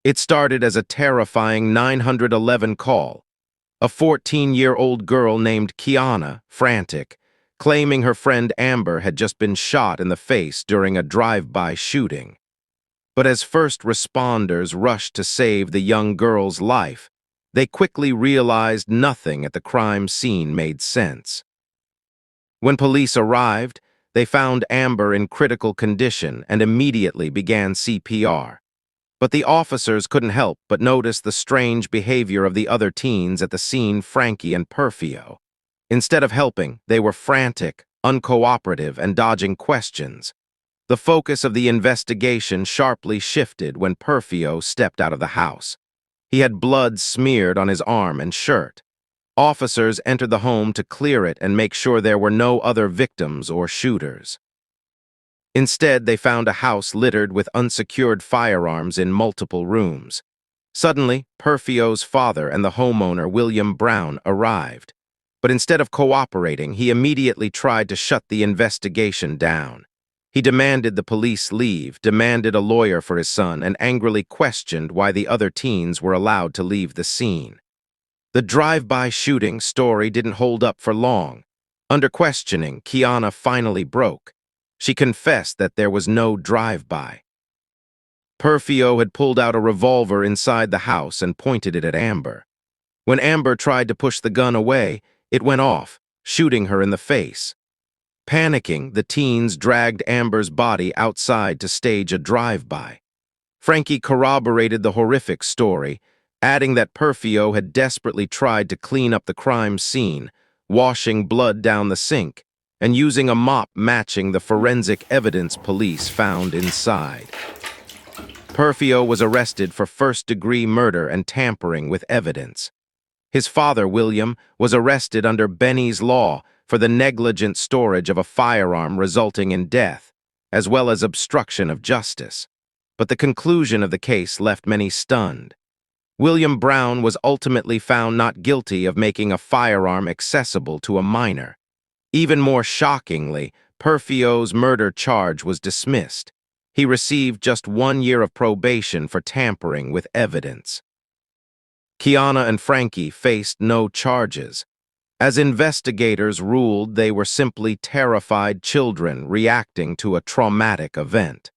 It started as a terrifying 911 call. A 14-year-old girl named Kiana, Frantic, claiming her friend Amber had just been shot in the face during a drive-by shooting. But as first responders rushed to save the young girl's life, they quickly realized nothing at the crime scene made sense. When police arrived, they found Amber in critical condition and immediately began CPR. But the officers couldn't help but notice the strange behavior of the other teens at the scene, Frankie and Perfio. Instead of helping, they were frantic, uncooperative, and dodging questions. The focus of the investigation sharply shifted when Perfio stepped out of the house. He had blood smeared on his arm and shirt. Officers entered the home to clear it and make sure there were no other victims or shooters. Instead, they found a house littered with unsecured firearms in multiple rooms. Suddenly, Perfio's father and the homeowner, William Brown, arrived. But instead of cooperating, he immediately tried to shut the investigation down. He demanded the police leave, demanded a lawyer for his son, and angrily questioned why the other teens were allowed to leave the scene. The drive-by shooting story didn't hold up for long. Under questioning, Kiana finally broke. She confessed that there was no drive-by. Perfio had pulled out a revolver inside the house and pointed it at Amber. When Amber tried to push the gun away, it went off, shooting her in the face. Panicking, the teens dragged Amber's body outside to stage a drive-by. Frankie corroborated the horrific story, adding that Perfio had desperately tried to clean up the crime scene, washing blood down the sink, and using a mop matching the forensic evidence police found inside. Perfio was arrested for first-degree murder and tampering with evidence. His father, William, was arrested under Benny's law for the negligent storage of a firearm resulting in death, as well as obstruction of justice. But the conclusion of the case left many stunned. William Brown was ultimately found not guilty of making a firearm accessible to a minor. Even more shockingly, Perfio's murder charge was dismissed. He received just 1 year of probation for tampering with evidence. Kiana and Frankie faced no charges, as investigators ruled they were simply terrified children reacting to a traumatic event.